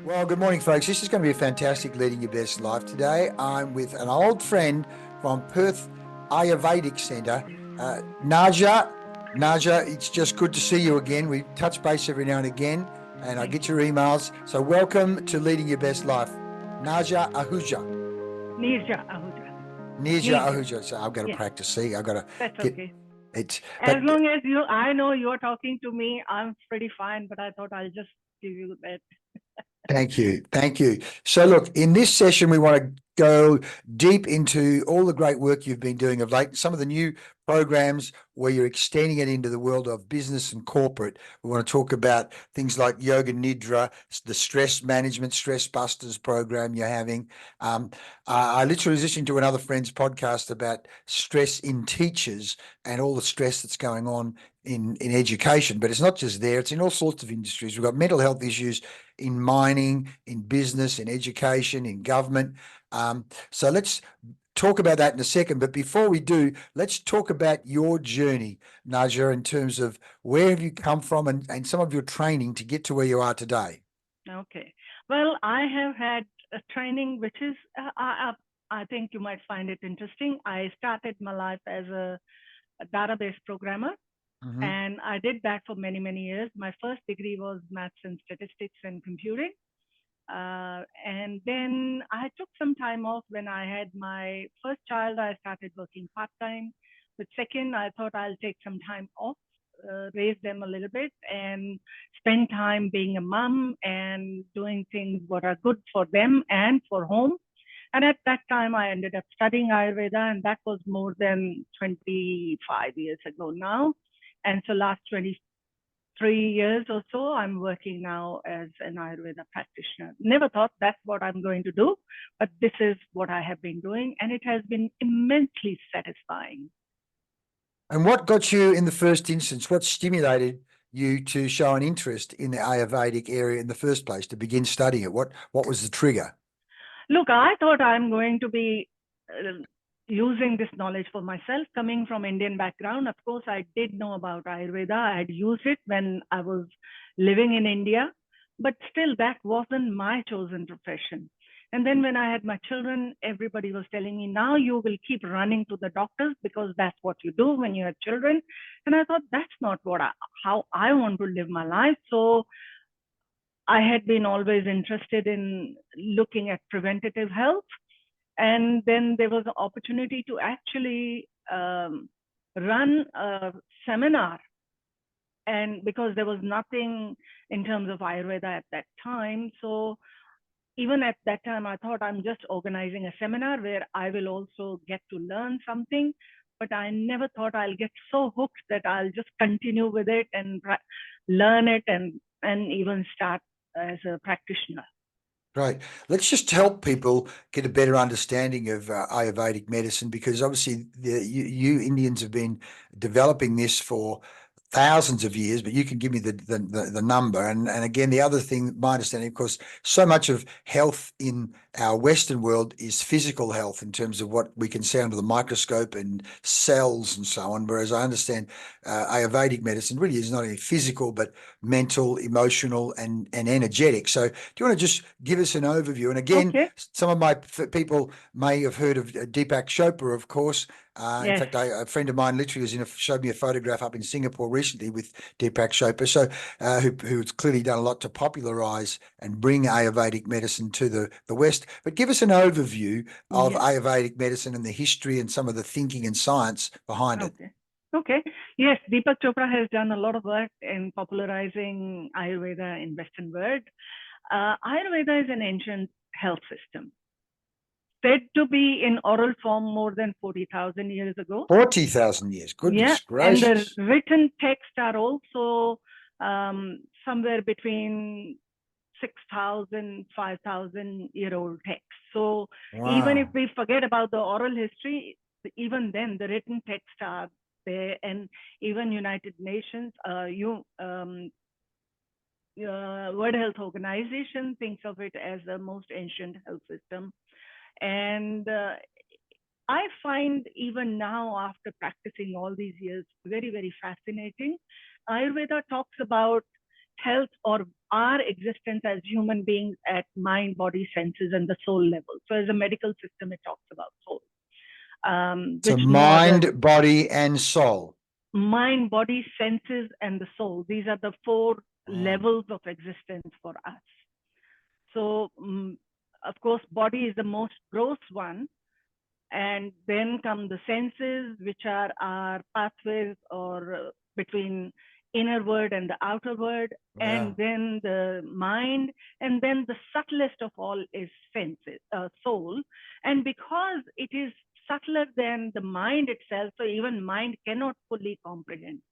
Well, good morning, folks. This is going to be a fantastic Leading Your Best Life. Today, I'm with an old friend from Perth Ayurvedic Centre, Neerja. Neerja, it's just good to see you again. We touch base every now and again, and I Thank get you. your emails. So, welcome to Leading Your Best Life. Neerja Ahuja. Neerja Ahuja. Neerja Neerja. Ahuja. So, I've got to Yeah, practice. See, I've got to that's get okay. it. As But long as I know you're talking to me, I'm pretty fine, but I thought I'll just give you that. thank you. Thank you. So, look, in this session, we want to go deep into all the great work you've been doing of late, some of the new programs where you're extending it into the world of business and corporate. We want to talk about things like Yoga Nidra, the stress management, stress busters program you're having. Um, I literally was listening to another friend's podcast about stress in teachers and all the stress that's going on in education, but it's not just there, it's in all sorts of industries. We've got mental health issues in mining, in business, in education, in government. So let's talk about that in a second. But before we do, let's talk about your journey, Naja, in terms of where have you come from and some of your training to get to where you are today. Okay. Well, I have had a training which is, I think you might find it interesting. I started my life as a database programmer, Hmm. and I did that for many, many years. My first degree was maths and statistics and computing. And then I took some time off when I had my first child. I started working part time. But second, I thought I'll take some time off, raise them a little bit, and spend time being a mom and doing things what are good for them and for home. And at that time, I ended up studying Ayurveda, and that was more than 25 years ago now. And so, last 23 years or so, I'm working now as an Ayurveda practitioner. Never thought that's what I'm going to do, but this is what I have been doing, and it has been immensely satisfying. And what got you in the first instance? What stimulated you to show an interest in the Ayurvedic area in the first place, to begin studying it? What was the trigger? Look, I thought I'm going to be using this knowledge for myself, coming from Indian background. Of course, I did know about Ayurveda. I had used it when I was living in India, but still, that wasn't my chosen profession. And then when I had my children, everybody was telling me, now you will keep running to the doctors because that's what you do when you have children. And I thought that's not how I want to live my life. So I had been always interested in looking at preventative health. And then there was an opportunity to actually run a seminar. And because there was nothing in terms of Ayurveda at that time. So even at that time, I thought I'm just organizing a seminar where I will also get to learn something. But I never thought I'll get so hooked that I'll just continue with it and learn it and even start as a practitioner. Great. Let's just help people get a better understanding of Ayurvedic medicine, because obviously you Indians have been developing this for thousands of years, but you can give me the number. And again, the other thing, my understanding, of course, so much of health in our Western world is physical health in terms of what we can see under the microscope and cells and so on. Whereas I understand Ayurvedic medicine really is not only physical, but mental, emotional, and energetic. So do you want to just give us an overview? And again, Okay. some of my people may have heard of Deepak Chopra, of course. In Yes. fact, a friend of mine literally showed me a photograph up in Singapore recently with Deepak Chopra, so who's clearly done a lot to popularize and bring Ayurvedic medicine to the West. But give us an overview of Yes. Ayurvedic medicine and the history and some of the thinking and science behind it. Okay. Okay. Yes, Deepak Chopra has done a lot of work in popularizing Ayurveda in Western world. Ayurveda is an ancient health system, said to be in oral form more than 40,000 years ago. 40,000 years. Yeah, Goodness and the gracious. written texts are also somewhere between 6,000, 5,000 year old texts. So even if Wow. we forget about the oral history, even then the written texts are there, and even United Nations, World Health Organization thinks of it as the most ancient health system. And I find even now, after practicing all these years, very, very fascinating. Ayurveda talks about health or our existence as human beings at mind, body, senses, and the soul level. So as a medical system, it talks about soul. So Which mind, body, and soul. Mind, body, senses, and the soul. These are the four levels of existence for us. So, of course, body is the most gross one. And then come the senses, which are our pathways or between inner world and the outer world. And then the mind. And then the subtlest of all is senses, soul. And because it is subtler than the mind itself, so even mind cannot fully comprehend.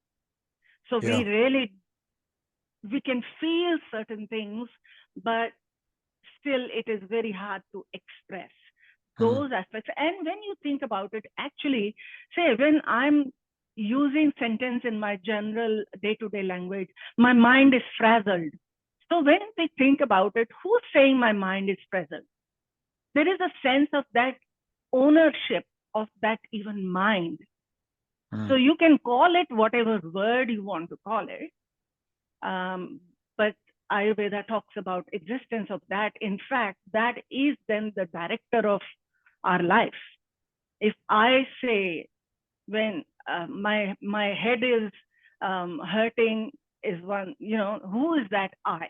So we can feel certain things, but still it is very hard to express those aspects. And when you think about it, actually, say when I'm using sentence in my general day-to-day language, my mind is frazzled. So when we think about it, who's saying my mind is frazzled? There is a sense of that ownership of that even mind. So you can call it whatever word you want to call it. But Ayurveda talks about existence of that. In fact, that is then the director of our life. If I say when my head is hurting is one, who is that I?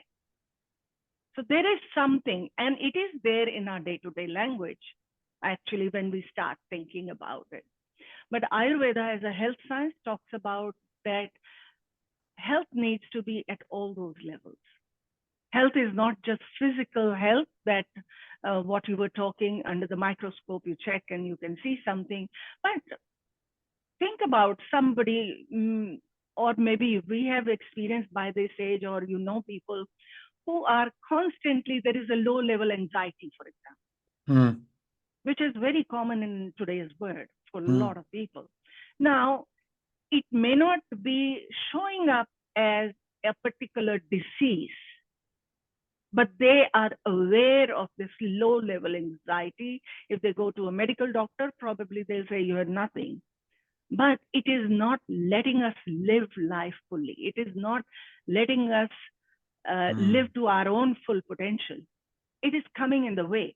So there is something, and it is there in our day-to-day language, actually, when we start thinking about it. But Ayurveda as a health science talks about that health needs to be at all those levels. Health is not just physical health, that what you were talking under the microscope, you check and you can see something. But think about somebody, or maybe we have experienced by this age, or people who are constantly, there is a low level anxiety, for example, which is very common in today's world for a lot of people. Now, it may not be showing up as a particular disease, but they are aware of this low level anxiety. If they go to a medical doctor, probably they'll say you have nothing. But it is not letting us live life fully. It is not letting us live to our own full potential. It is coming in the way.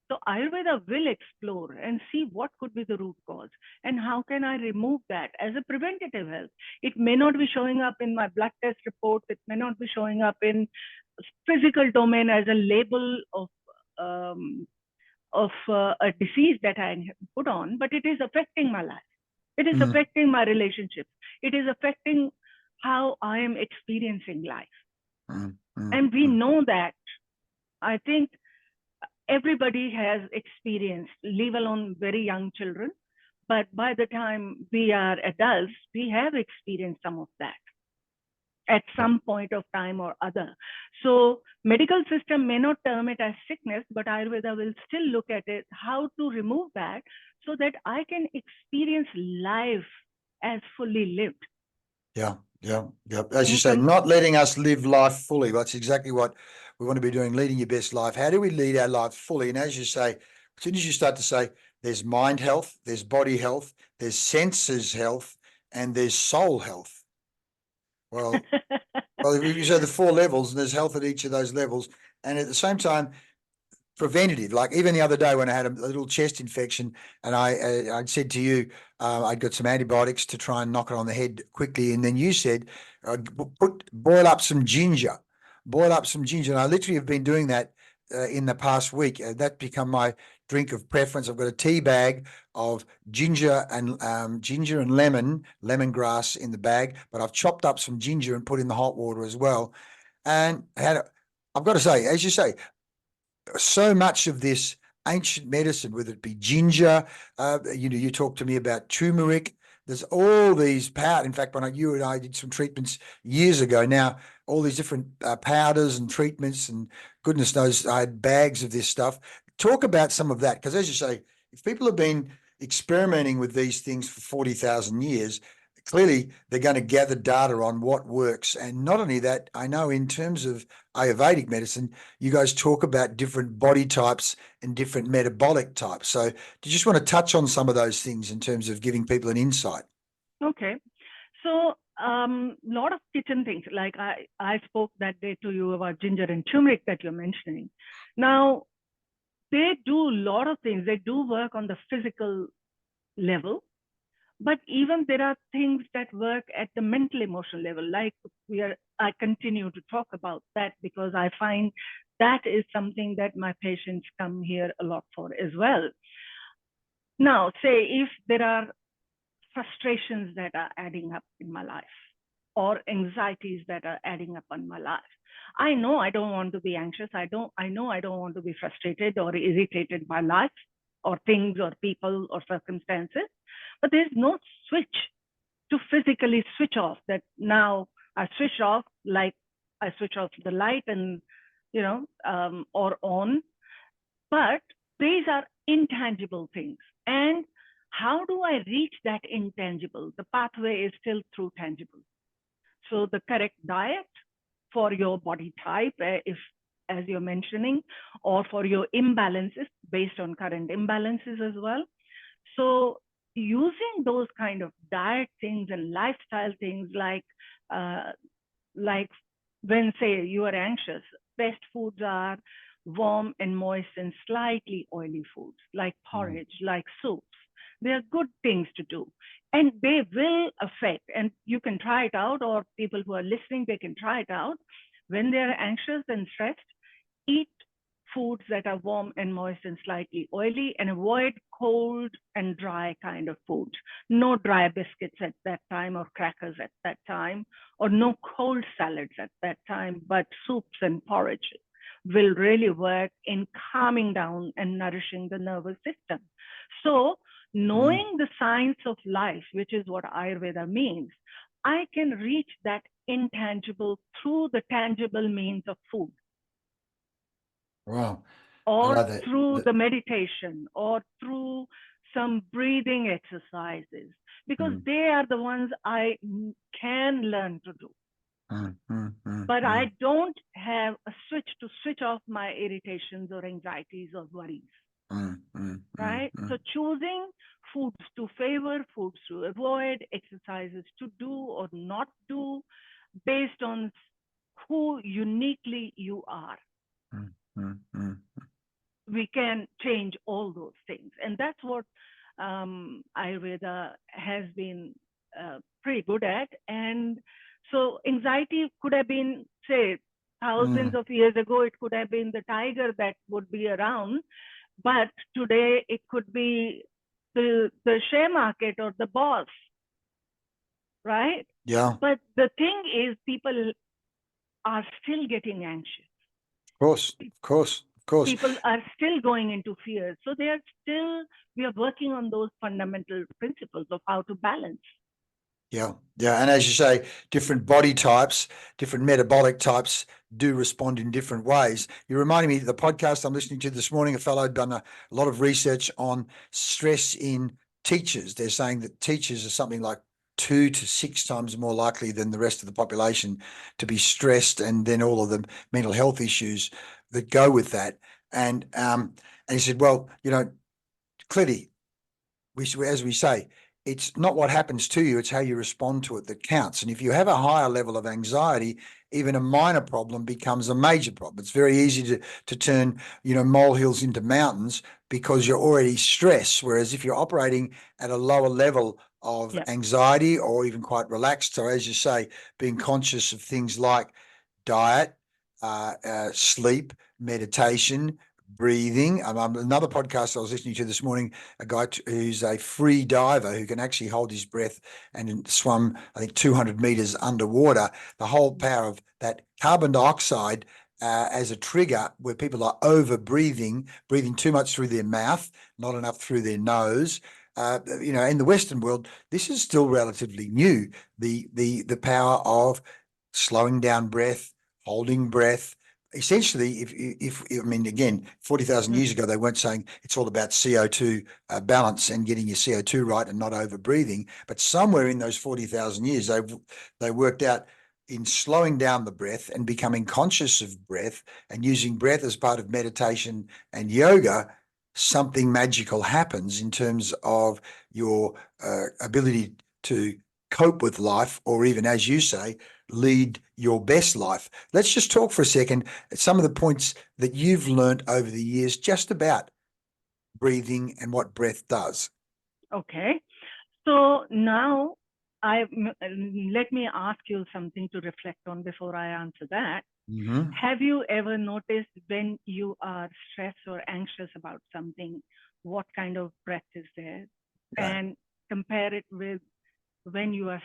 So Ayurveda will explore and see what could be the root cause and how can I remove that as a preventative health. It may not be showing up in my blood test reports. It may not be showing up in physical domain as a label of a disease that I put on, but it is affecting my life. It is affecting my relationships. It is affecting how I am experiencing life. And we know that. I think everybody has experienced, leave alone very young children, but by the time we are adults, we have experienced some of that at some point of time or other. So medical system may not term it as sickness, but Ayurveda will still look at it, how to remove that so that I can experience life as fully lived. Yeah. As you say, not letting us live life fully. That's exactly what we want to be doing, leading your best life. How do we lead our life fully? And as you say, as soon as you start to say there's mind health, there's body health, there's senses health, and there's soul health. Well, if you say the four levels, and there's health at each of those levels, and at the same time, preventative. Like even the other day when I had a little chest infection, and I said to you, I'd got some antibiotics to try and knock it on the head quickly, and then you said, boil up some ginger. And I literally have been doing that in the past week. That's become my drink of preference. I've got a tea bag of ginger and lemongrass in the bag, but I've chopped up some ginger and put in the hot water as well. And I've got to say, as you say, so much of this ancient medicine, whether it be ginger, you talk to me about turmeric. There's all these powders. In fact, when you and I did some treatments years ago, now all these different powders and treatments, and goodness knows I had bags of this stuff. Talk about some of that, because as you say, if people have been experimenting with these things for 40,000 years, clearly they're going to gather data on what works. And not only that, I know in terms of Ayurvedic medicine, you guys talk about different body types and different metabolic types. So do you just want to touch on some of those things in terms of giving people an insight? Okay. So lot of kitchen things. Like I spoke that day to you about ginger and turmeric that you're mentioning. Now, they do a lot of things. They do work on the physical level, but even there are things that work at the mental emotional level. Like I continue to talk about that because I find that is something that my patients come here a lot for as well. Now, say if there are frustrations that are adding up in my life or anxieties that are adding up in my life. I know I don't want to be anxious. I know I don't want to be frustrated or irritated by life or things or people or circumstances, but there's no switch to physically switch off that now I switch off, like I switch off the light and, or on, but these are intangible things. And how do I reach that intangible? The pathway is still through tangible. So the correct diet for your body type, if as you're mentioning, or for your imbalances based on current imbalances as well. So using those kind of diet things and lifestyle things like when say you are anxious, best foods are warm and moist and slightly oily foods like porridge, like soups. They are good things to do, and they will affect, and you can try it out, or people who are listening, they can try it out. When they're anxious and stressed, eat foods that are warm and moist and slightly oily, and avoid cold and dry kind of foods. No dry biscuits at that time or crackers at that time, or no cold salads at that time, but soups and porridge will really work in calming down and nourishing the nervous system. So knowing the science of life, which is what Ayurveda means, I can reach that intangible through the tangible means of food. Wow. Or through the meditation, or through some breathing exercises, because they are the ones I can learn to do. But I don't have a switch to switch off my irritations or anxieties or worries. Right? So choosing foods to favor, foods to avoid, exercises to do or not do, based on who uniquely you are. We can change all those things. And that's what Ayurveda has been pretty good at. And so anxiety could have been, say, thousands of years ago, it could have been the tiger that would be around. But today it could be the share market or the boss, right? Yeah. But the thing is, people are still getting anxious. Of course. People are still going into fear. So we are working on those fundamental principles of how to balance. Yeah. And as you say, different body types, different metabolic types do respond in different ways. You reminded me of the podcast I'm listening to this morning. A fellow had done a lot of research on stress in teachers. They're saying that teachers are something like 2 to 6 times more likely than the rest of the population to be stressed, and then all of the mental health issues that go with that. And he said, well, clearly, as we say, it's not what happens to you, it's how you respond to it that counts. And if you have a higher level of anxiety, even a minor problem becomes a major problem. It's very easy to turn, molehills into mountains because you're already stressed. Whereas if you're operating at a lower level of anxiety or even quite relaxed, so as you say, being conscious of things like diet, sleep, meditation, breathing. Another podcast I was listening to this morning, a guy who's a free diver who can actually hold his breath and swim, I think, 200 meters underwater. The whole power of that carbon dioxide as a trigger, where people are over breathing too much through their mouth, not enough through their nose. In the Western world, this is still relatively new. The power of slowing down breath, holding breath. Essentially, if again, 40,000 years ago, they weren't saying it's all about CO2 balance and getting your CO2 right and not over breathing. But somewhere in those 40,000 years, they worked out in slowing down the breath and becoming conscious of breath and using breath as part of meditation and yoga, something magical happens in terms of your ability to cope with life, or even, as you say, lead your best life. Let's just talk for a second at some of the points that you've learned over the years just about breathing and what breath does. Okay. So now let me ask you something to reflect on before I answer that. Mm-hmm. Have you ever noticed when you are stressed or anxious about something, what kind of breath is there? Okay. And compare it with when you are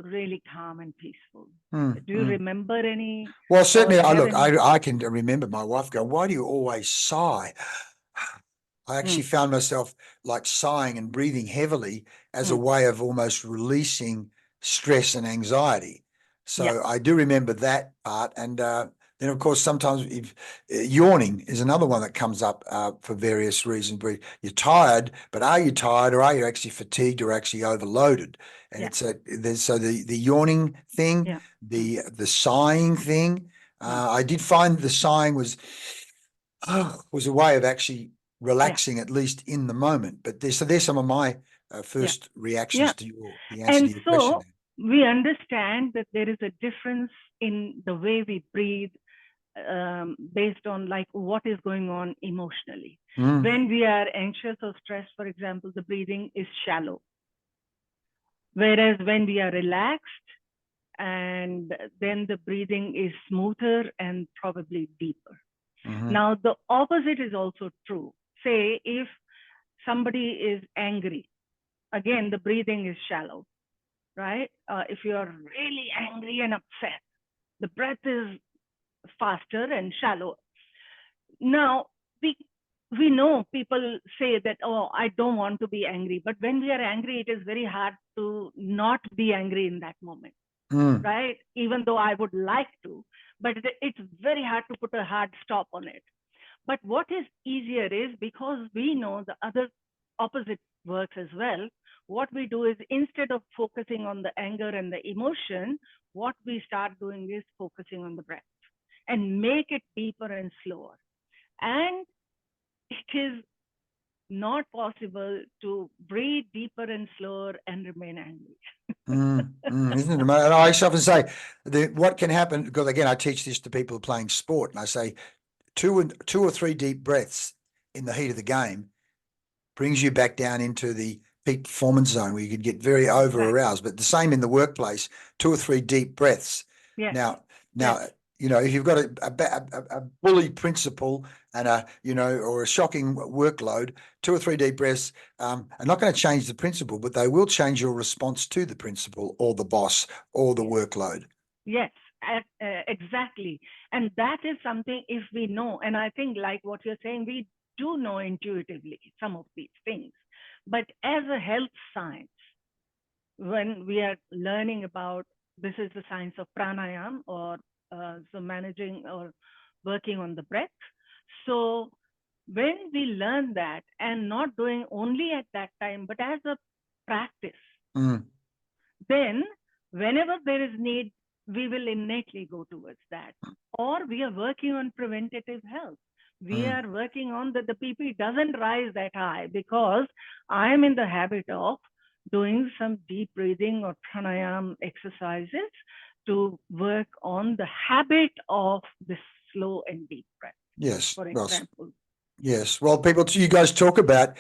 really calm and peaceful. Do you remember any? Well, certainly, have I can remember my wife going, "Why do you always sigh?" I actually found myself like sighing and breathing heavily as a way of almost releasing stress and anxiety. So I do remember that part. And then, of course, sometimes if, yawning is another one that comes up for various reasons. Where you're tired, but are you tired, or are you actually fatigued, or actually overloaded? And it's the yawning thing, the sighing thing. I did find the sighing was a way of actually relaxing, at least in the moment. But there's some of my first reactions to the answer to your question. We understand that there is a difference in the way we breathe based on like what is going on emotionally. When we are anxious or stressed, for example, the breathing is shallow. Whereas when we are relaxed, and then the breathing is smoother and probably deeper. Now, the opposite is also true. Say if somebody is angry, again, the breathing is shallow, right? If you are really angry and upset, the breath is faster and shallower. Now, we know people say that, oh, I don't want to be angry. But when we are angry, it is very hard to not be angry in that moment, right? Even though I would like to, but it's very hard to put a hard stop on it. But what is easier is, because we know the other opposite works as well, what we do is, instead of focusing on the anger and the emotion, what we start doing is focusing on the breath and make it deeper and slower. And it is not possible to breathe deeper and slower and remain angry. Isn't it amazing? And I often say what can happen, because again, I teach this to people playing sport, and I say two or three deep breaths in the heat of the game brings you back down into the peak performance zone where you could get very over aroused. But the same in the workplace, 2 or 3 deep breaths. Now, you know, if you've got a bully principal and or a shocking workload, 2 or 3 deep breaths are not going to change the principal, but they will change your response to the principal or the boss or the workload. Yes, exactly. And that is something, if we know, and I think like what you're saying, we do know intuitively some of these things. But as a health science, when we are learning about, this is the science of pranayama, or so managing or working on the breath. So when we learn that, and not doing only at that time, but as a practice, then whenever there is need, we will innately go towards that. Or we are working on preventative health. We are working on that the PP doesn't rise that high, because I am in the habit of doing some deep breathing or pranayama exercises to work on the habit of this slow and deep breath. Yes. For example. Yes. Well, you guys talk about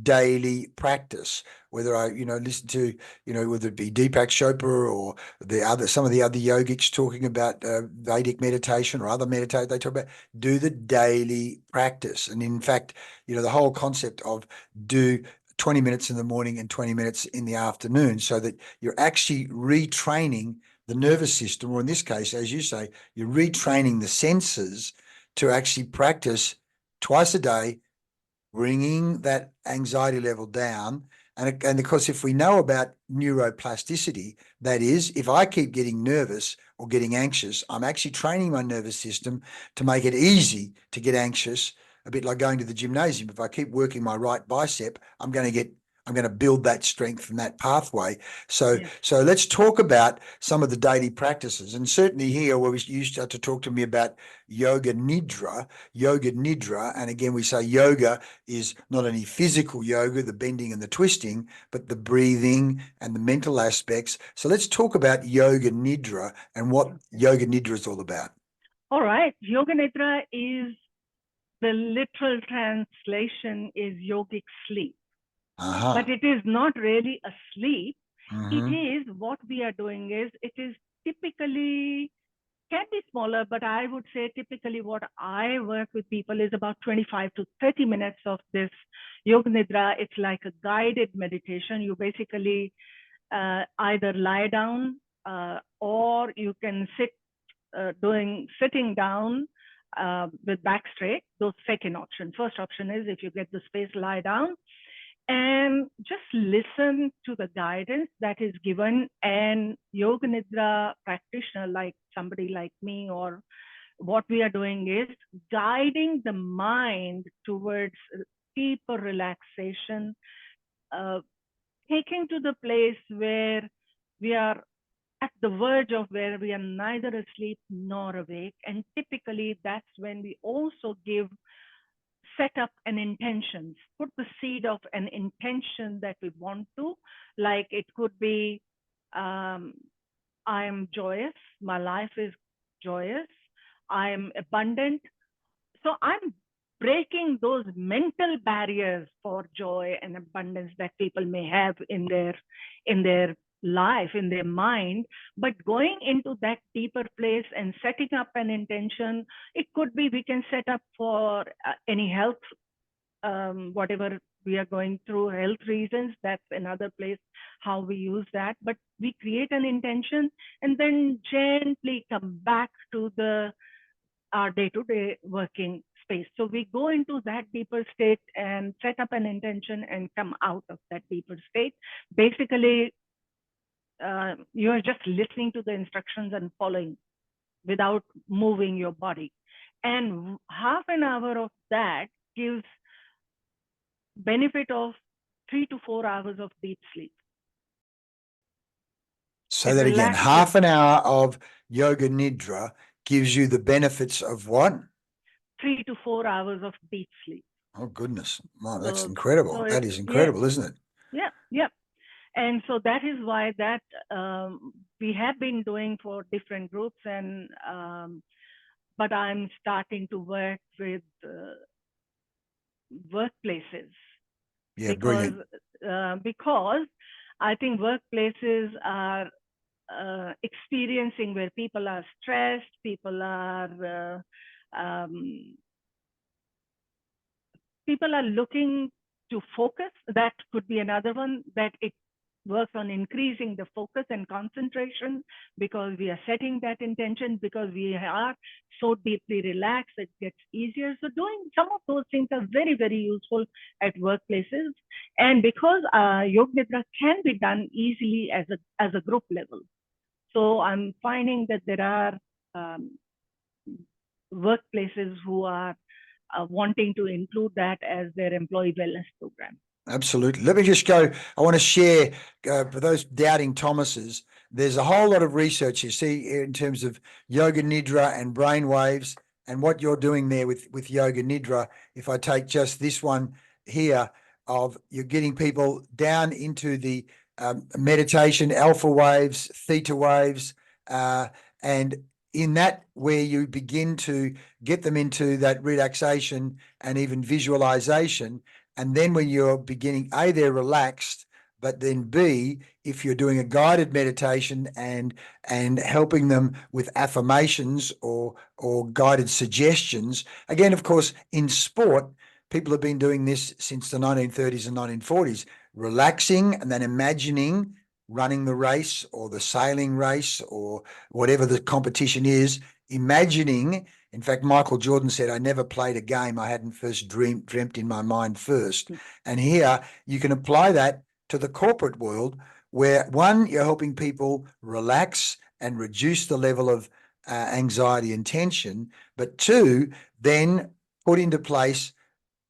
daily practice, whether I, listen to, whether it be Deepak Chopra or some of the other yogics talking about Vedic meditation or other meditation, they talk about do the daily practice. And in fact, the whole concept of do 20 minutes in the morning and 20 minutes in the afternoon, so that you're actually retraining the nervous system, or in this case, as you say, you're retraining the senses to actually practice twice a day, bringing that anxiety level down. And of course, if we know about neuroplasticity, that is, if I keep getting nervous or getting anxious, I'm actually training my nervous system to make it easy to get anxious, a bit like going to the gymnasium. If I keep working my right bicep, I'm going to I'm going to build that strength and that pathway. So, Yes. so let's talk about some of the daily practices. And certainly here, where you start to talk to me about Yoga Nidra. And again, we say yoga is not only physical yoga, the bending and the twisting, but the breathing and the mental aspects. So let's talk about Yoga Nidra and what Yoga Nidra is all about. All right. Yoga Nidra is, the literal translation is yogic sleep. But it is not really a sleep. It is, what we are doing is, it is typically, can be smaller, but I would say typically what I work with people is about 25 to 30 minutes of this Yoga Nidra. It's like a guided meditation. You basically either lie down or you can sit sitting down with back straight. Those second option. First option is, if you get the space, lie down and just listen to the guidance that is given. And Yoga Nidra practitioner, like somebody like me, or what we are doing is guiding the mind towards deeper relaxation, taking to the place where we are at the verge of where we are neither asleep nor awake. And typically that's when we also set up an intention, put the seed of an intention that we want to, like it could be, I am joyous, my life is joyous, I am abundant. So I'm breaking those mental barriers for joy and abundance that people may have in their life, in their mind, but going into that deeper place and setting up an intention. It could be, we can set up for any health, whatever we are going through, health reasons, that's another place how we use that. But we create an intention and then gently come back to our day-to-day working space. So we go into that deeper state and set up an intention and come out of that deeper state. Basically, you're just listening to the instructions and following without moving your body. And half an hour of that gives benefit of 3 to 4 hours of deep sleep. Say that again. Half an hour of Yoga Nidra gives you the benefits of what? 3 to 4 hours of deep sleep. Oh, goodness. Wow, that's incredible. So that is incredible, isn't it? Yeah, yeah. And so that is why that we have been doing for different groups, and but I'm starting to work with workplaces. Yeah, brilliant. Because I think workplaces are experiencing where people are stressed, people are looking to focus. That could be another one, that it works on increasing the focus and concentration, because we are setting that intention, because we are so deeply relaxed, it gets easier. So doing some of those things are very, very useful at workplaces. And because Yoga Nidra can be done easily as a group level. So I'm finding that there are workplaces who are wanting to include that as their employee wellness program. Absolutely. Let me just go. I want to share for those doubting Thomases. There's a whole lot of research you see in terms of Yoga Nidra and brain waves, and what you're doing there with Yoga Nidra. If I take just this one here, of you're getting people down into the meditation, alpha waves, theta waves, and in that, where you begin to get them into that relaxation and even visualization. And then when you're beginning, A, they're relaxed, but then B, if you're doing a guided meditation and helping them with affirmations or guided suggestions. Again, of course, in sport, people have been doing this since the 1930s and 1940s, relaxing and then imagining running the race or the sailing race or whatever the competition is, imagining. In fact, Michael Jordan said, I never played a game I hadn't first dreamt in my mind first. And here you can apply that to the corporate world, where one, you're helping people relax and reduce the level of anxiety and tension, but two, then put into place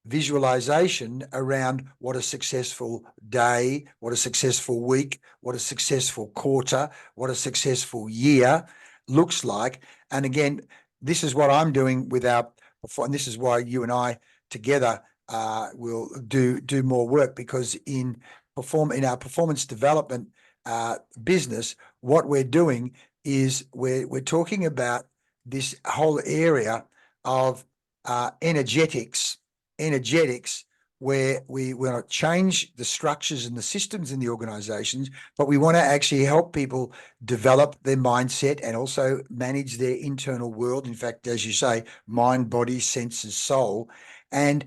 visualization around what a successful day, what a successful week, what a successful quarter, what a successful year looks like. And again, this is what I'm doing with our, and this is why you and I together will do more work, because in our performance development business, what we're doing is we're talking about this whole area of energetics, where we want to change the structures and the systems in the organizations, but we want to actually help people develop their mindset and also manage their internal world. In fact, as you say, mind, body, senses, soul. And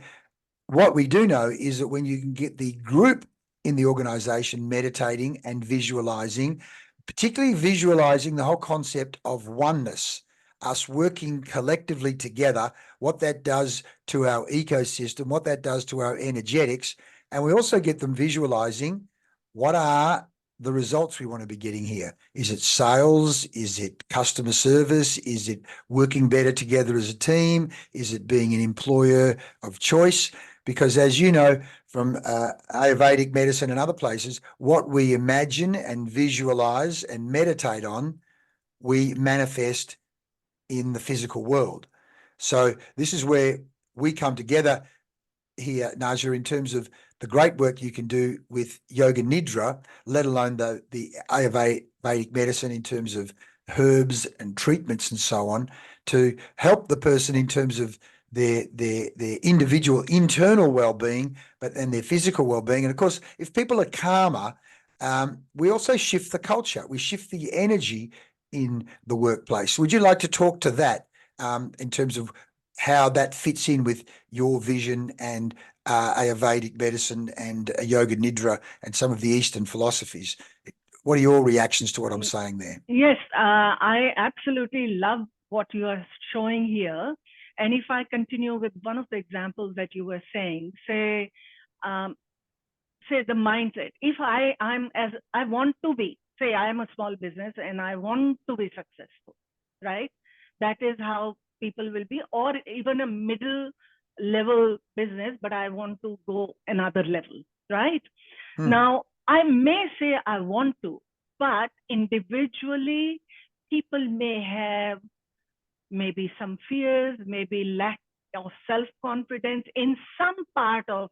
what we do know is that when you can get the group in the organization meditating and visualizing, particularly visualizing the whole concept of oneness, us working collectively together, what that does to our ecosystem, what that does to our energetics. And we also get them visualizing what are the results we want to be getting here. Is it sales? Is it customer service? Is it working better together as a team? Is it being an employer of choice? Because as you know, from Ayurvedic medicine and other places, what we imagine and visualize and meditate on, we manifest in the physical world. So this is where we come together here, Neerja, in terms of the great work you can do with Yoga Nidra, let alone the Ayurvedic medicine in terms of herbs and treatments and so on, to help the person in terms of their individual internal well-being, but then their physical well-being. And of course, if people are calmer, we also shift the culture. We shift the energy in the workplace. Would you like to talk to that in terms of how that fits in with your vision and Ayurvedic medicine and Yoga Nidra and some of the Eastern philosophies? What are your reactions to what I'm saying there? Yes, I absolutely love what you are showing here. And if I continue with one of the examples that you were saying, say the mindset. If I want to be, say I am a small business and I want to be successful, right? That is how people will be, or even a middle level business, but I want to go another level, right? Now, I may say I want to, but individually, people may have maybe some fears, maybe lack of self-confidence in some part of,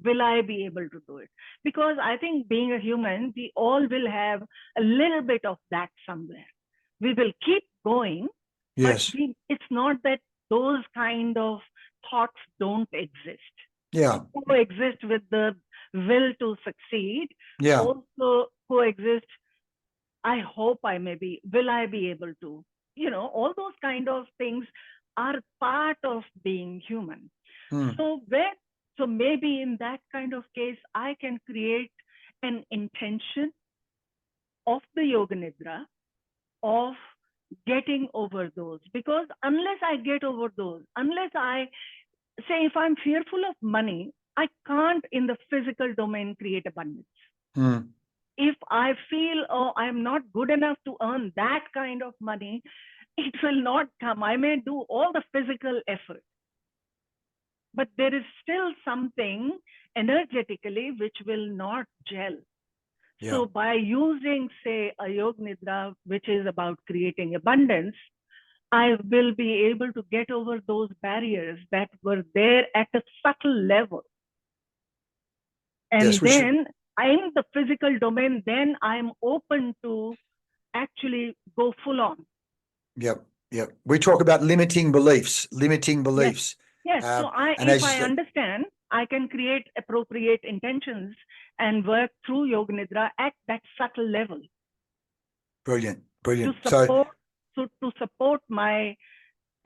will I be able to do it? Because I think being a human, we all will have a little bit of that somewhere. We will keep going, yes, but it's not that those kind of thoughts don't exist. Yeah. Coexist with the will to succeed. Yeah. Also coexist, I hope I may be, will I be able to? You know, all those kind of things are part of being human. So maybe in that kind of case, I can create an intention of the Yoga Nidra of getting over those. Because unless I get over those, unless I say, if I'm fearful of money, I can't in the physical domain create abundance. If I feel, oh, I'm not good enough to earn that kind of money, it will not come. I may do all the physical effort, but there is still something energetically which will not gel. Yeah. So by using, say, a Yoga Nidra, which is about creating abundance, I will be able to get over those barriers that were there at a subtle level. And then in the physical domain, then I'm open to actually go full on. Yep. We talk about limiting beliefs. Yes. So if I understand, I can create appropriate intentions and work through Yoga Nidra at that subtle level. Brilliant. To support my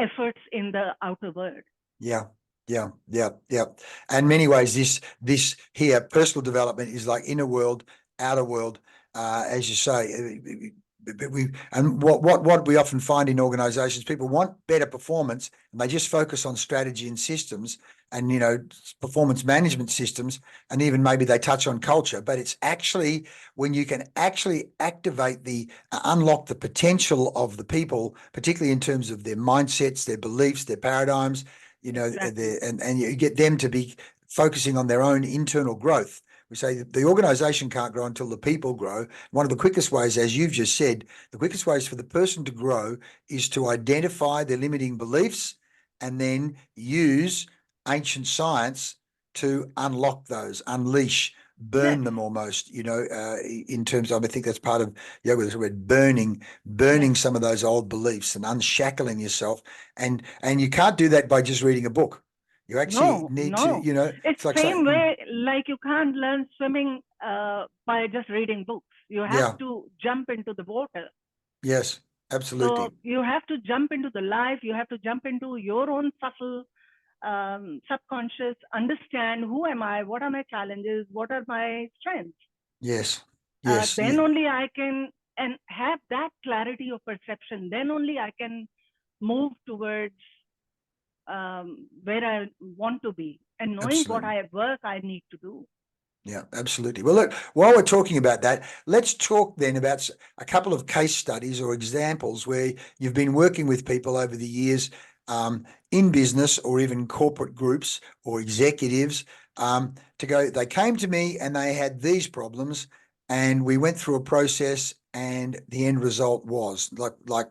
efforts in the outer world. Yeah. And in many ways, this here, personal development is like inner world, outer world, as you say. What we often find in organizations, people want better performance and they just focus on strategy and systems and, you know, performance management systems, and even maybe they touch on culture, but it's actually when you can actually activate unlock the potential of the people, particularly in terms of their mindsets, their beliefs, their paradigms, you know, Exactly. and you get them to be focusing on their own internal growth. We say that the organization can't grow until the people grow. One of the quickest ways, as you've just said, the quickest ways for the person to grow is to identify their limiting beliefs and then use ancient science to unlock those, unleash, burn Yes. them almost, you know, in terms of, I think that's part of yoga, there's a word burning some of those old beliefs and unshackling yourself. And you can't do that by just reading a book. You actually need to, No. you know, It's like same saying, way, like you can't learn swimming by just reading books. You have yeah, to jump into the water. yes, absolutely. So you have to jump into the life. You have to jump into your own subtle subconscious, understand who am I, what are my challenges, what are my strengths. Yes, yes, Then only I can, and have that clarity of perception. Then only I can move towards where I want to be, and knowing what work I need to do. yeah, absolutely. Well, look, while we're talking about that, let's talk then about a couple of case studies or examples where you've been working with people over the years in business or even corporate groups or executives to go, they came to me and they had these problems and we went through a process and the end result was like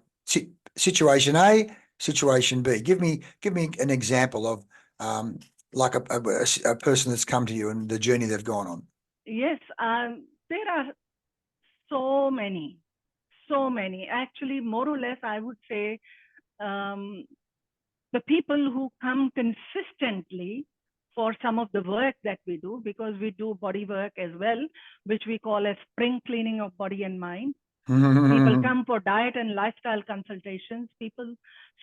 situation A, situation B. Give me an example of like a person that's come to you and the journey they've gone on. Yes, there are so many. Actually, more or less, I would say the people who come consistently for some of the work that we do, because we do body work as well, which we call as spring cleaning of body and mind. People come for diet and lifestyle consultations.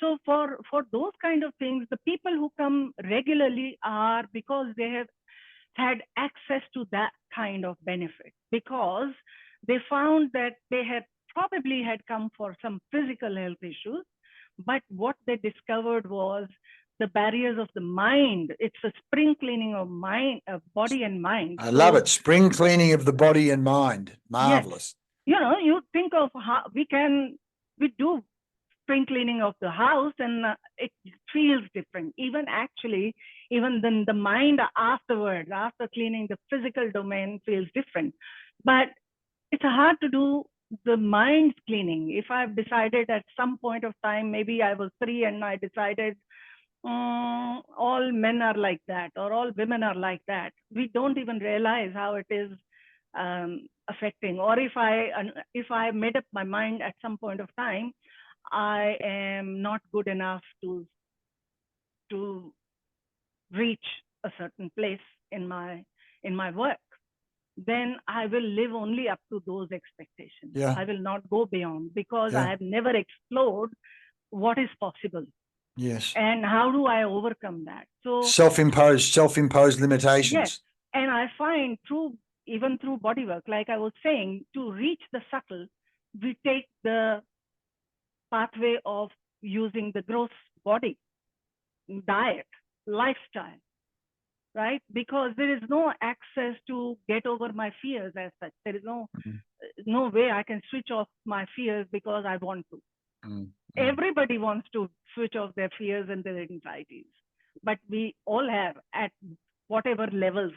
So for those kind of things, the people who come regularly are because they have had access to that kind of benefit, because they found that they had probably had come for some physical health issues, but what they discovered was the barriers of the mind. It's a spring cleaning of mind, of body and mind. I love it. Spring cleaning of the body and mind. Marvelous. Yes. You think of how we do spring cleaning of the house, and it feels different. Even then the mind afterwards, after cleaning the physical domain, feels different. But it's hard to do the mind cleaning. If I've decided at some point of time, maybe I was 3 and I decided all men are like that or all women are like that, we don't even realize how it is affecting. Or if I made up my mind at some point of time, I am not good enough to reach a certain place in my work, then I will live only up to those expectations. Yeah. I will not go beyond, because Yeah. I have never explored what is possible. Yes. And how do I overcome that? So self-imposed limitations. yes, and I find even through body work, like I was saying, to reach the subtle, we take the pathway of using the gross body, diet, lifestyle, right? Because there is no access to get over my fears as such. There is no way I can switch off my fears because I want to. Everybody wants to switch off their fears and their anxieties, but we all have, at whatever levels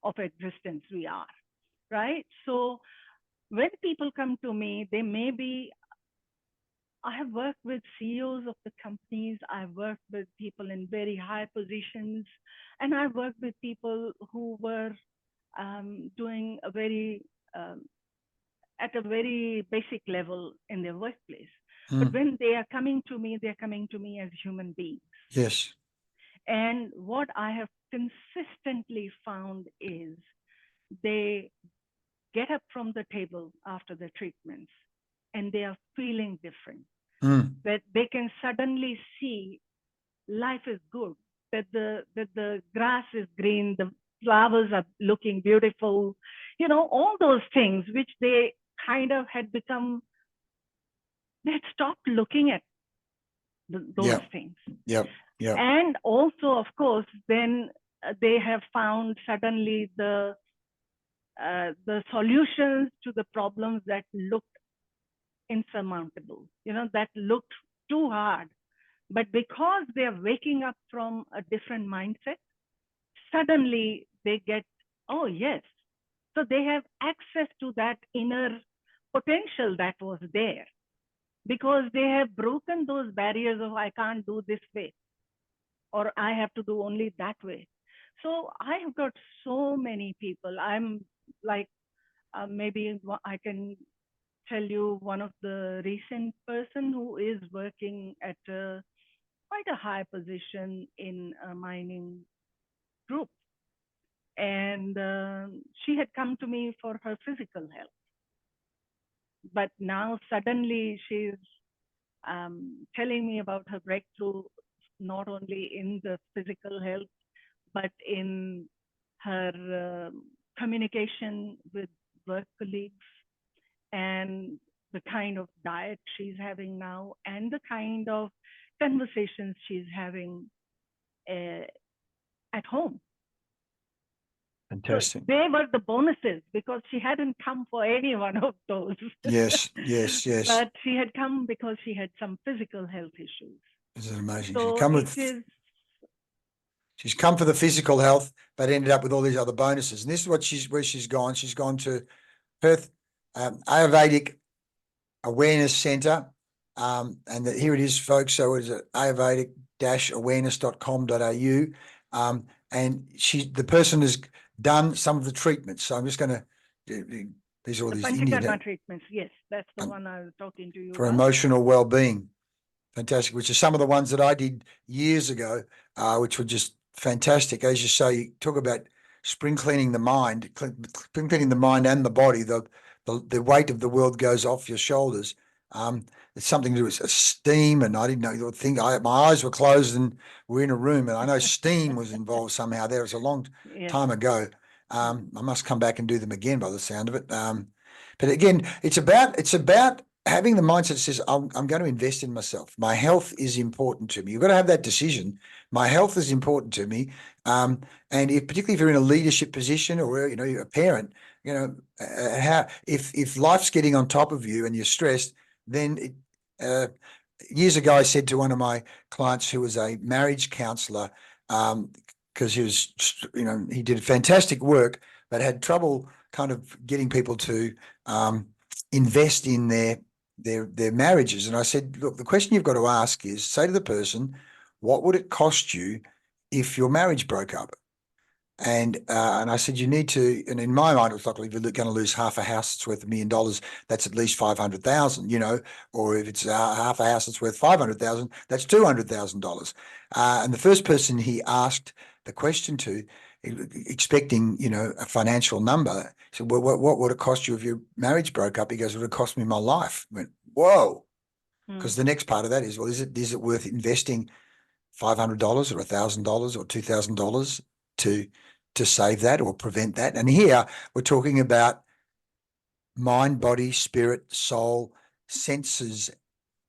of existence we are, right? So when people come to me, I have worked with CEOs of the companies, I've worked with people in very high positions, and I've worked with people who were doing at a very basic level in their workplace. But when they are coming to me, they're coming to me as human beings. Yes. And what I have consistently found is they get up from the table after the treatments and they are feeling different. That they can suddenly see life is good, that the grass is green, the flowers are looking beautiful, all those things which they kind of had become, they had stopped looking at those things. Yep. And also, of course, then they have found suddenly the solutions to the problems that looked insurmountable, that looked too hard. But because they're waking up from a different mindset, suddenly they get, oh, yes. So they have access to that inner potential that was there because they have broken those barriers of I can't do this way or I have to do only that way. So I have got so many people. I'm like, maybe I can tell you one of the recent person who is working at quite a high position in a mining group. And she had come to me for her physical health. But now suddenly she's telling me about her breakthrough, not only in the physical health, but in her communication with work colleagues and the kind of diet she's having now and the kind of conversations she's having at home. Fantastic. So they were the bonuses because she hadn't come for any one of those. Yes, yes, yes. But she had come because she had some physical health issues. This is amazing. So she's come for the physical health, but ended up with all these other bonuses. And this is where she's gone. She's gone to Perth Ayurvedic Awareness Centre. And here it is, folks. So it's at ayurvedic-awareness.com.au. And the person has done some of the treatments. So I'm just going to these are all these Panchakarma treatments. Yes, that's the one I was talking to you for about. emotional well-being. Fantastic, which are some of the ones that I did years ago, which were just fantastic. As you say, you talk about spring cleaning the mind and the body. The weight of the world goes off your shoulders. It's something to do with steam, and I didn't know. My eyes were closed and we're in a room, and I know steam was involved somehow. There was a long time ago. I must come back and do them again by the sound of it. But again, it's about having the mindset that says, I'm going to invest in myself. My health is important to me. You've got to have that decision. My health is important to me. And particularly if you're in a leadership position or, you're a parent, if life's getting on top of you and you're stressed, then years ago, I said to one of my clients who was a marriage counselor, because he was, he did fantastic work, but had trouble kind of getting people to invest in their marriages. And I said, look, the question you've got to ask is, say to the person, what would it cost you if your marriage broke up? And I said, you need to, and in my mind, it was like, if you're going to lose half a house that's worth $1 million, that's at least 500,000, or if it's half a house that's worth 500,000, that's $200,000. And the first person he asked the question to, expecting, a financial number, he said, well, what would it cost you if your marriage broke up? He goes, it would cost me my life. I went, whoa. Because the next part of that is, well, is it worth investing $500 or $1,000 or $2,000 to save that or prevent that? And here we're talking about mind, body, spirit, soul, senses,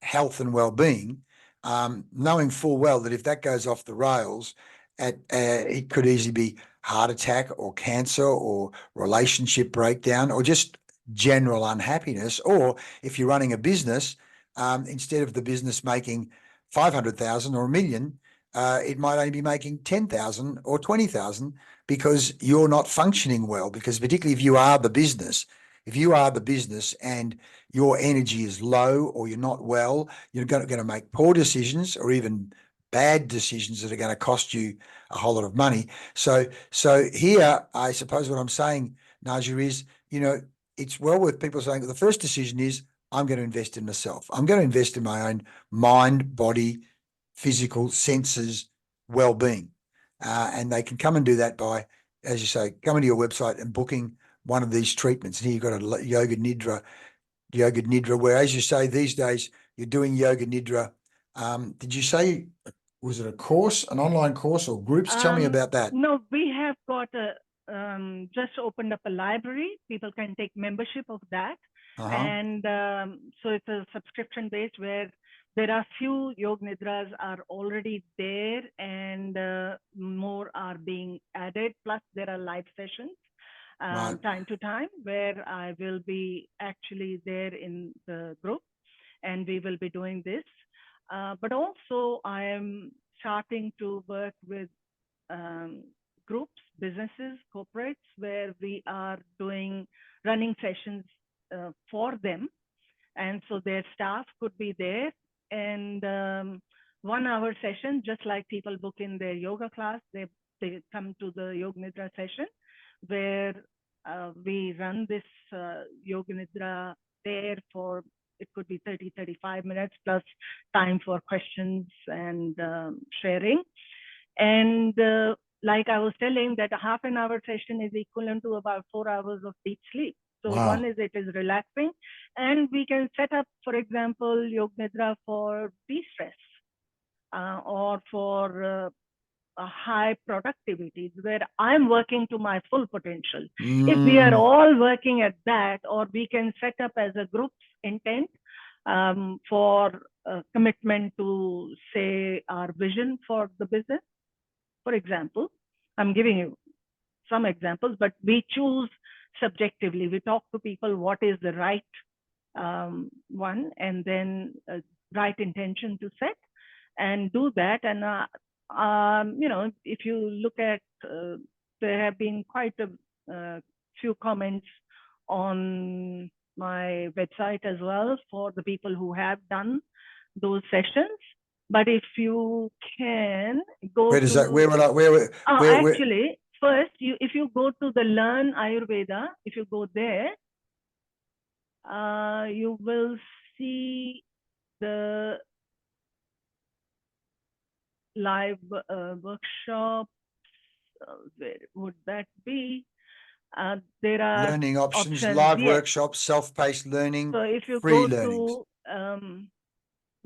health and well-being, knowing full well that if that goes off the rails, it could easily be heart attack or cancer or relationship breakdown or just general unhappiness. Or if you're running a business, instead of the business making 500,000 or $1 million, it might only be making 10,000 or 20,000 because you're not functioning well. Because particularly if you are the business, and your energy is low or you're not well, you're going to make poor decisions or even bad decisions that are going to cost you a whole lot of money. So here, I suppose what I'm saying, Neerja, is, it's well worth people saying the first decision is, I'm going to invest in myself. I'm going to invest in my own mind, body, physical, senses, well-being. And they can come and do that by, as you say, coming to your website and booking one of these treatments. And here you've got a Yoga Nidra, where, as you say, these days you're doing Yoga Nidra. Did you say, was it a course, an online course or groups? Tell me about that. No, we have got just opened up a library. People can take membership of that. And so it's a subscription based where there are few Yoga Nidras are already there and more are being added. Plus there are live sessions time to time where I will be actually there in the group and we will be doing this. But also I am starting to work with groups, businesses, corporates, where we are running sessions for them. And so their staff could be there. And 1 hour session, just like people book in their yoga class, they come to the Yoga Nidra session, where we run this Yoga Nidra there for, it could be 30, 35 minutes plus time for questions and sharing. And like I was telling, that a half an hour session is equivalent to about 4 hours of deep sleep. So Wow. one is it is relaxing, and we can set up, for example, Yoga Nidra for de-stress or for a high productivity, where I'm working to my full potential. If we are all working at that, or we can set up as a group's intent for commitment to, say, our vision for the business. For example, I'm giving you some examples, but we choose subjectively. We talk to people what is the right one, and then right intention to set and do that. And you know, if you look at, there have been quite a few comments on my website as well for the people who have done those sessions. But if you can go Where does that, where will I, where, actually, first, if you go to the Learn Ayurveda, if you go there, you will see the live workshops. Where would that be? There are learning options, live workshops, self-paced learning, so if you free go learnings.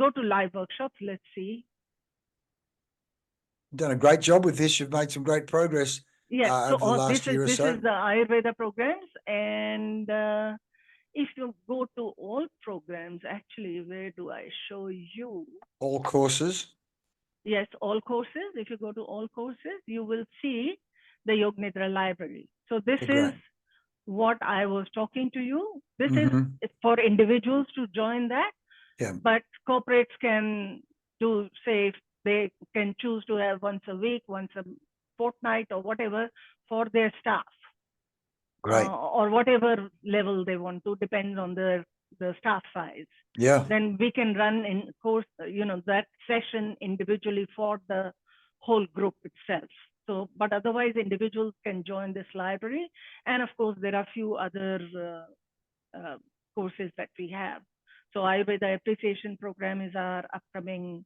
Go to live workshops, let's see. You've done a great job with this. You've made some great progress over the last year or so. This is the Ayurveda programs. And if you go to all programs, actually, where do I show you? All courses? Yes, all courses. If you go to all courses, you will see the YogNitra Library. So this is what I was talking to you. This is for individuals to join that. Yeah. But corporates can do, say, they can choose to have once a week, once a fortnight, or whatever for their staff. Great. Or whatever level they want to, depends on the staff size. Yeah. Then we can run in course, you know, that session individually for the whole group itself. So, but otherwise individuals can join this library. And of course, there are a few other courses that we have. So Ayurveda Appreciation Program is our upcoming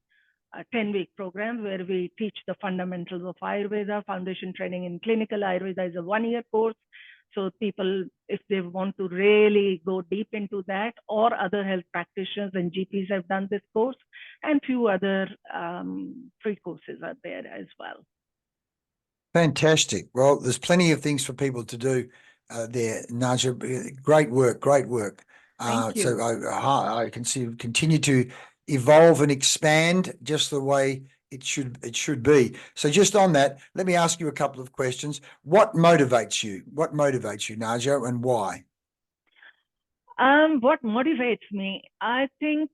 10-week program, where we teach the fundamentals of Ayurveda. Foundation Training in Clinical Ayurveda is a 1-year course. So people, if they want to really go deep into that, or other health practitioners and GPs have done this course, and few other free courses are there as well. Fantastic. Well, there's plenty of things for people to do there, Neerja. Great work, great work. Thank you. So I can see continue to evolve and expand just the way it should be. So just on that, let me ask you a couple of questions. What motivates you? What motivates you, Neerja, and why? What motivates me? I think,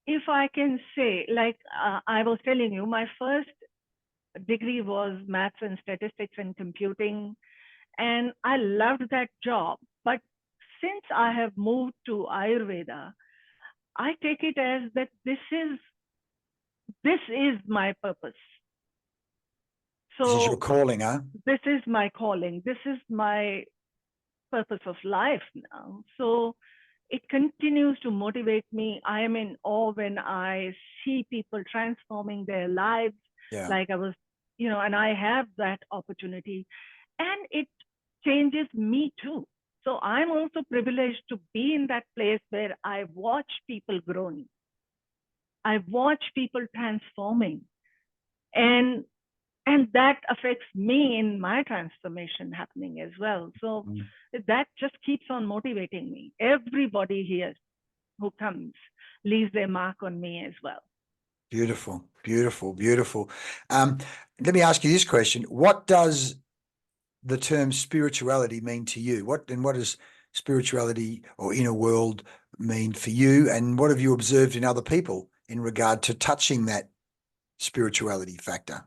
if I can say, like I was telling you, my first degree was maths and statistics and computing, and I loved that job. But since I have moved to Ayurveda, I take it as that this is my purpose. So this is your calling, huh? This is my calling. This is my purpose of life now. So it continues to motivate me. I am in awe when I see people transforming their lives. Yeah. Like I was, you know, and I have that opportunity, and it changes me too. So I'm also privileged to be in that place where I watch people growing. I watch people transforming, and that affects me in my transformation happening as well. So that just keeps on motivating me. Everybody here who comes leaves their mark on me as well. Beautiful, beautiful, beautiful. Let me ask you this question. What does the term spirituality mean to you? What does spirituality or inner world mean for you, and what have you observed in other people in regard to touching that spirituality factor?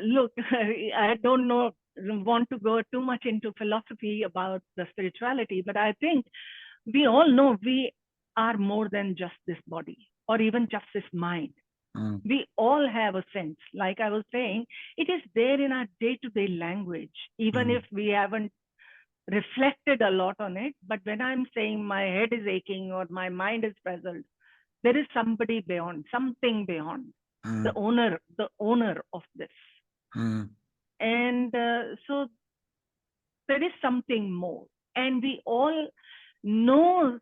Look, I don't want to go too much into philosophy about the spirituality, but I think we all know we are more than just this body or even just this mind. We all have a sense, like I was saying, it is there in our day-to-day language, even if we haven't reflected a lot on it. But when I'm saying my head is aching or my mind is puzzled, there is somebody beyond, something beyond, the owner of this. And so there is something more. And we all know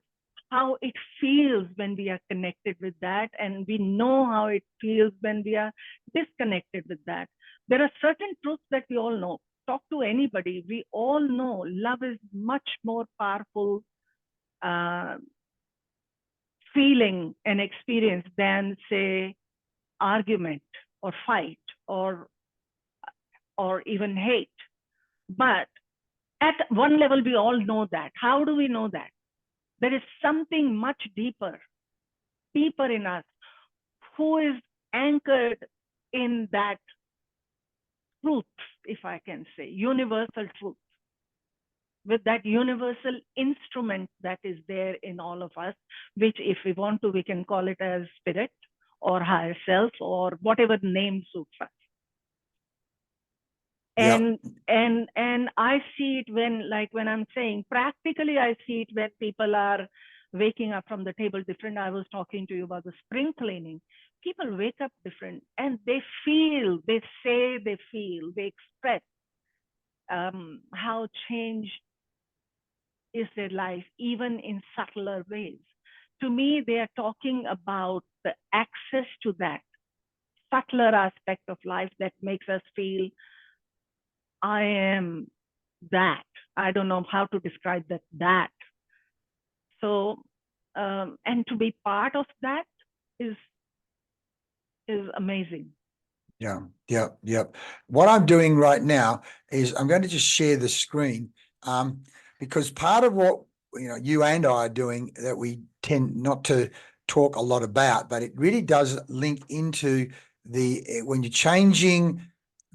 how it feels when we are connected with that. And we know how it feels when we are disconnected with that. There are certain truths that we all know. Talk to anybody. We all know love is much more powerful feeling and experience than, say, argument or fight or even hate. But at one level, we all know that. How do we know that? There is something much deeper in us who is anchored in that truth, if I can say, universal truth, with that universal instrument that is there in all of us, which if we want to, we can call it as spirit or higher self or whatever name suits us. And I see it when I'm saying practically, I see it when people are waking up from the table different. I was talking to you about the spring cleaning. People wake up different and they feel, they say they feel, they express how change is their life, even in subtler ways. To me, they are talking about the access to that subtler aspect of life that makes us feel, I am that. I don't know how to describe that. So, and to be part of that is amazing. Yeah. What I'm doing right now is I'm going to just share the screen, because part of what you and I are doing that we tend not to talk a lot about, but it really does link into when you're changing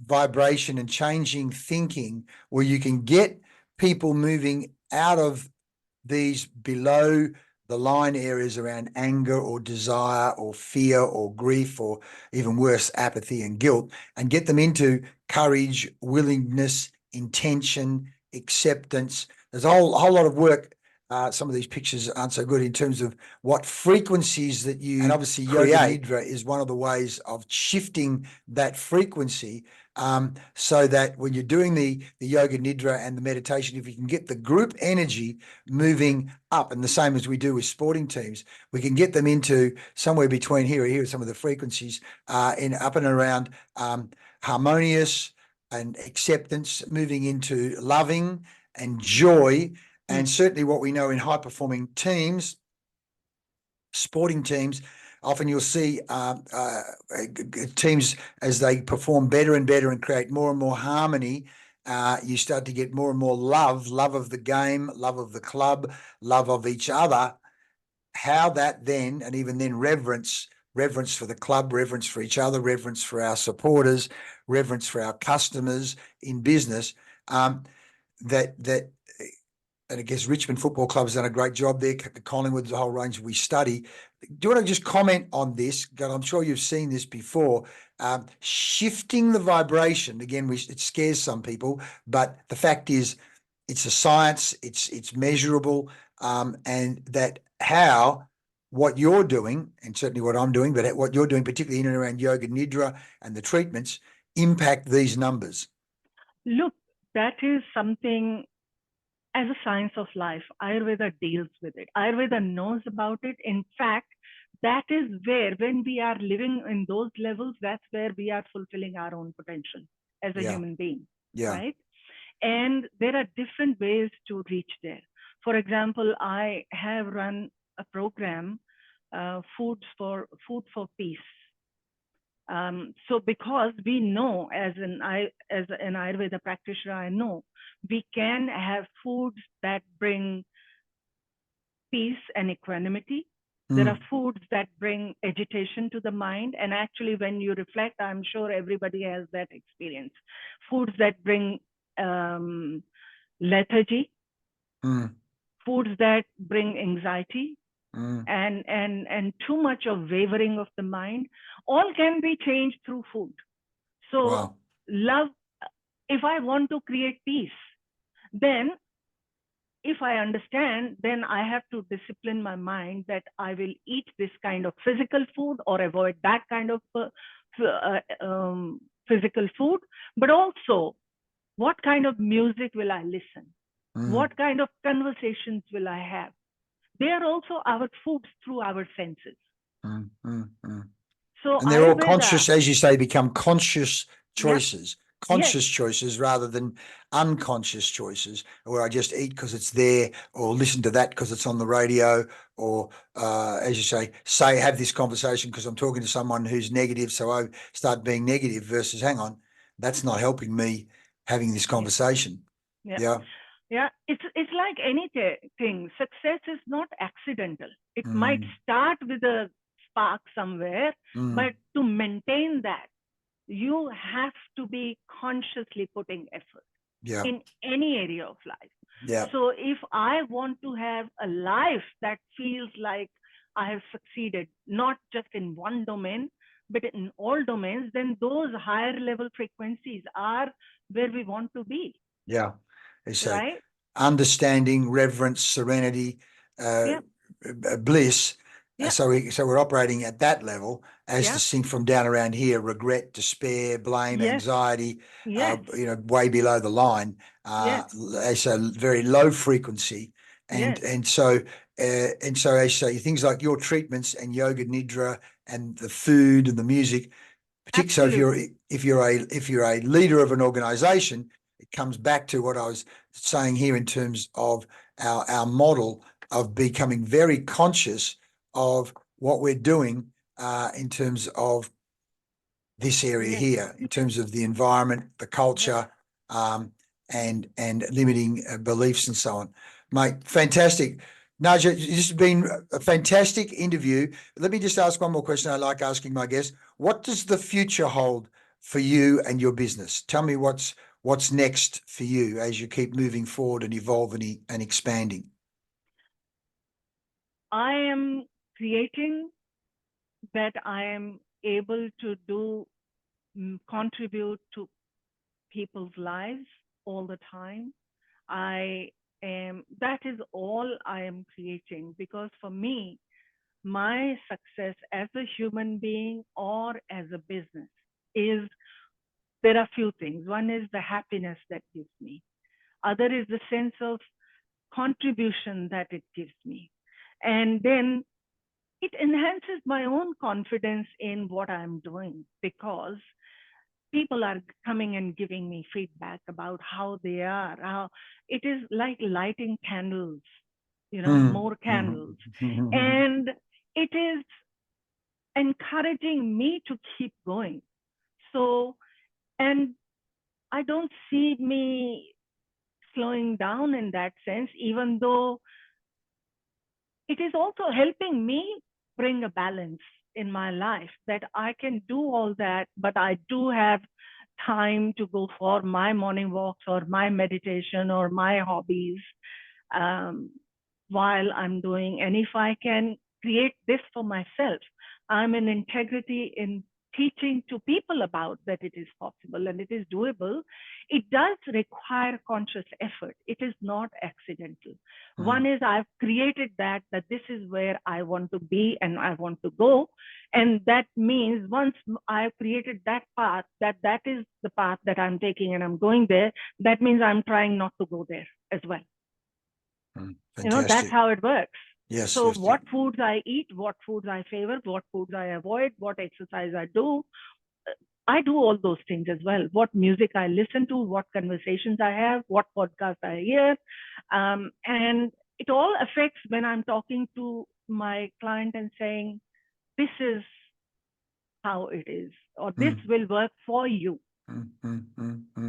vibration and changing thinking, where you can get people moving out of these below the line areas around anger or desire or fear or grief or even worse, apathy and guilt, and get them into courage, willingness, intention, acceptance. There's a whole lot of work. Some of these pictures aren't so good in terms of what frequencies that you and obviously Yoga Nidra is one of the ways of shifting that frequency, so that when you're doing the Yoga Nidra and the meditation, if you can get the group energy moving up, and the same as we do with sporting teams, we can get them into somewhere between here are some of the frequencies in up and around harmonious and acceptance, moving into loving and joy. And certainly what we know in high-performing teams, sporting teams, often you'll see teams as they perform better and better and create more and more harmony, you start to get more and more love of the game, love of the club, love of each other. How that then, and even then reverence for the club, reverence for each other, reverence for our supporters, reverence for our customers in business, and I guess Richmond Football Club has done a great job there. Collingwood's a whole range we study. Do you want to just comment on this? I'm sure you've seen this before. Shifting the vibration, again, it scares some people, but the fact is it's a science, it's measurable, and that how what you're doing, and certainly what I'm doing, but what you're doing, particularly in and around Yoga Nidra and the treatments, impact these numbers. Look, that is something. As a science of life, Ayurveda deals with it. Ayurveda knows about it. In fact, that is where, when we are living in those levels, that's where we are fulfilling our own potential as a human being, right? And there are different ways to reach there. For example, I have run a program, Food for Peace. So because we know, as an Ayurveda practitioner, I know we can have foods that bring, I don't know, peace, peace and equanimity. Mm. There are foods that bring agitation to the mind. And actually, when you reflect, I'm sure everybody has that experience. Foods that bring lethargy, Mm. foods that bring anxiety, Mm. and too much of wavering of the mind, all can be changed through food. So Wow. love, if I want to create peace, then if I understand, then I have to discipline my mind that I will eat this kind of physical food or avoid that kind of physical food. But also, what kind of music will I listen? Mm. What kind of conversations will I have? They are also our foods through our senses. Mm. Mm. Mm. So And they're all Ayurveda, conscious, as you say, become conscious choices, conscious Yes. choices rather than unconscious choices where I just eat because it's there or listen to that because it's on the radio or, as you say, have this conversation because I'm talking to someone who's negative. So I start being negative versus hang on, that's not helping me having this conversation. Yeah. Yeah, it's like anything. Success is not accidental. It might start with a spark somewhere, but to maintain that, you have to be consciously putting effort in any area of life. Yeah. So if I want to have a life that feels like I have succeeded, not just in one domain, but in all domains, then those higher level frequencies are where we want to be. Yeah. So right? understanding, reverence, serenity, bliss. Yeah. So we're operating at that level as Yeah. distinct from down around here, regret, despair, blame, Yes. anxiety, Yes. way below the line. So very low frequency. And so as you say, things like your treatments and yoga nidra and the food and the music, particularly if you're a leader of an organization, it comes back to what I was saying here in terms of our model of becoming very conscious of what we're doing in terms of this area here, in terms of the environment, the culture, and limiting beliefs and so on. Mate, fantastic. Neerja, this has been a fantastic interview. Let me just ask one more question I like asking my guests. What does the future hold for you and your business? Tell me what's next for you as you keep moving forward and evolving and expanding. I am creating that I am able to contribute to people's lives all the time. That is all I am creating, because for me, my success as a human being or as a business is, there are few things. One is the happiness that gives me. Other is the sense of contribution that it gives me. And then it enhances my own confidence in what I'm doing, because people are coming and giving me feedback about how they are. How it is like lighting candles, more candles. And it is encouraging me to keep going. So, and I don't see me slowing down in that sense, even though it is also helping me bring a balance in my life, that I can do all that, but I do have time to go for my morning walks or my meditation or my hobbies while I'm doing. And if I can create this for myself, I'm in integrity in teaching to people about that it is possible and it is doable. It does require conscious effort. It is not accidental. One is I've created that this is where I want to be and I want to go. And that means once I've created that path, that is the path that I'm taking and I'm going there, that means I'm trying not to go there as well. That's how it works. Yes. So what foods I eat, what foods I favor, what foods I avoid, what exercise I do all those things as well. What music I listen to, what conversations I have, what podcasts I hear. And it all affects when I'm talking to my client and saying, this is how it is, or this will work for you.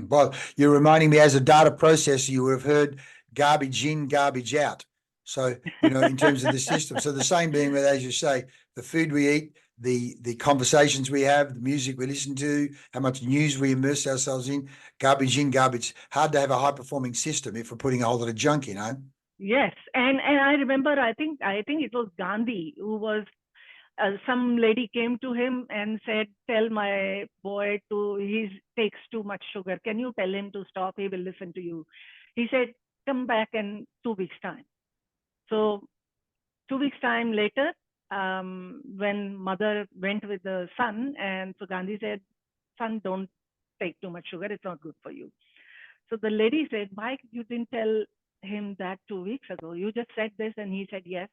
Well, you're reminding me, as a data processor, you would have heard garbage in, garbage out. So, you know, in terms of the system. So the same being with, as you say, the food we eat, the conversations we have, the music we listen to, how much news we immerse ourselves in, garbage in, garbage. Hard to have a high performing system if we're putting a whole lot of junk in, eh? Yes, and I remember, I think it was Gandhi who was, some lady came to him and said, "Tell my boy he takes too much sugar. Can you tell him to stop? He will listen to you." He said, "Come back in 2 weeks' time." So 2 weeks' time later, when mother went with the son, and so Gandhi said, "Son, don't take too much sugar. It's not good for you." So the lady said, "Why you didn't tell him that 2 weeks ago? You just said this." And he said, "Yes."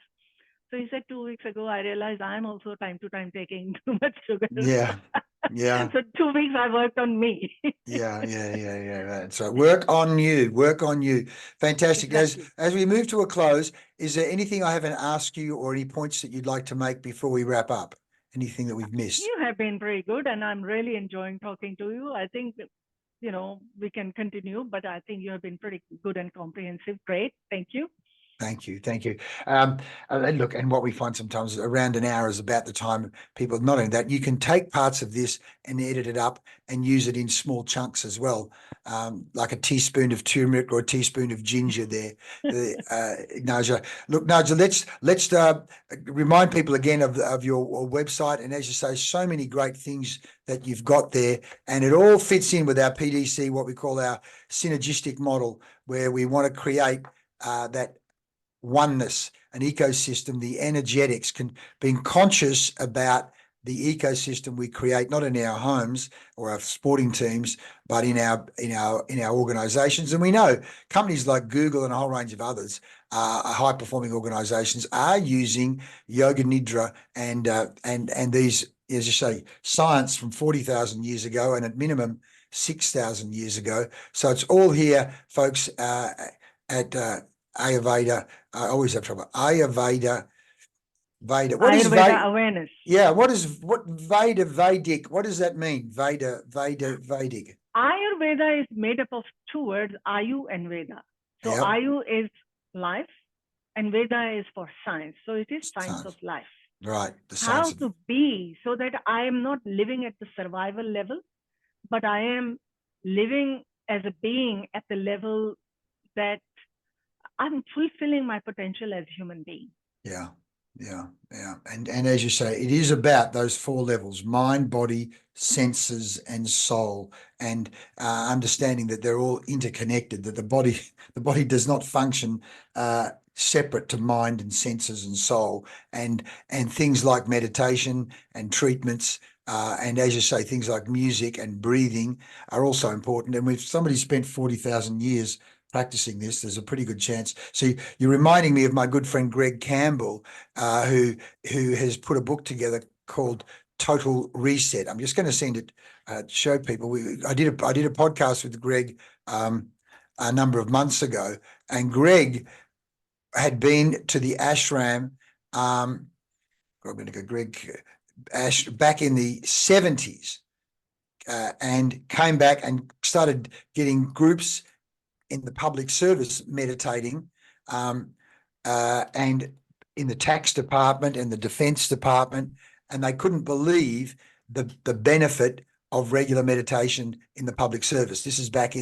So he said, "2 weeks ago, I realized I'm also time to time taking too much sugar." Yeah. Yeah. So 2 weeks I worked on me. Yeah. So work on you, work on you. Fantastic. Exactly. As we move to a close, is there anything I haven't asked you or any points that you'd like to make before we wrap up? Anything that we've missed? You have been very good, and I'm really enjoying talking to you. I think, we can continue, but I think you have been pretty good and comprehensive. Great. Thank you. Thank you. Thank you. Look, and what we find sometimes around an hour is about the time people, not only that, you can take parts of this and edit it up and use it in small chunks as well. Like a teaspoon of turmeric or a teaspoon of ginger there. Neerja. Look, Neerja, let's remind people again of your website. And as you say, so many great things that you've got there. And it all fits in with our PDC, what we call our synergistic model, where we want to create that oneness, an ecosystem, the energetics, being conscious about the ecosystem we create, not in our homes or our sporting teams, but in our organizations. And we know companies like Google and a whole range of others, high performing organizations, are using Yoga Nidra and these, as you say, science from 40,000 years ago, and at minimum 6,000 years ago. So it's all here, folks, at Ayurveda. I always have trouble. Ayurveda. What is Ayurveda awareness. Yeah, what Vedic? What does that mean? Vedic. Ayurveda is made up of two words, Ayu and Veda. So Yep. Ayu is life and Veda is for science. So it is science of life. Right. The How science to be so that I am not living at the survival level, but I am living as a being at the level that I'm fulfilling my potential as a human being. Yeah. And as you say, it is about those four levels: mind, body, senses, and soul, and understanding that they're all interconnected, that the body does not function separate to mind and senses and soul, and things like meditation and treatments, and as you say, things like music and breathing are also important. And if somebody spent 40,000 years practicing this, there's a pretty good chance. So you're reminding me of my good friend Greg Campbell, who has put a book together called Total Reset. I'm just going to send it, show people. I did a podcast with Greg a number of months ago, and Greg had been to the ashram. I'm going to go Greg back in the 70s, and came back and started getting groups in the public service meditating, and in the tax department and the defense department, and they couldn't believe the benefit of regular meditation in the public service. This is back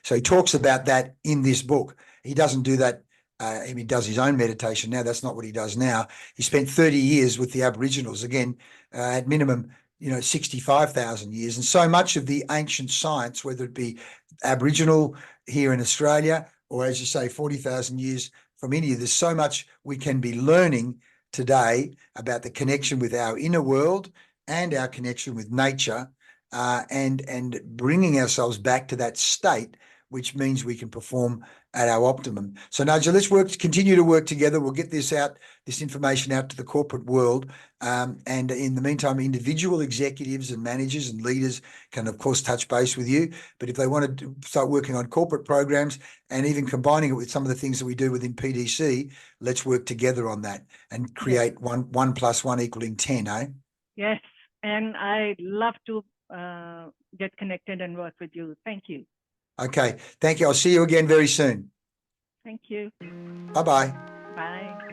so he talks about that in this book. He doesn't do that. He does his own meditation now. That's not what he does now. He spent 30 years with the Aboriginals, again, at minimum, 65,000 years. And so much of the ancient science, whether it be Aboriginal here in Australia, or as you say, 40,000 years from India, there's so much we can be learning today about the connection with our inner world and our connection with nature, and bringing ourselves back to that state, which means we can perform at our optimum. So Neerja, let's continue to work together. We'll get this information out to the corporate world. And in the meantime, individual executives and managers and leaders can, of course, touch base with you. But if they want to start working on corporate programs and even combining it with some of the things that we do within PDC, let's work together on that and create 1 + 1 = 10, eh? Yes. And I'd love to get connected and work with you. Thank you. Okay. Thank you. I'll see you again very soon. Thank you. Bye-bye. Bye.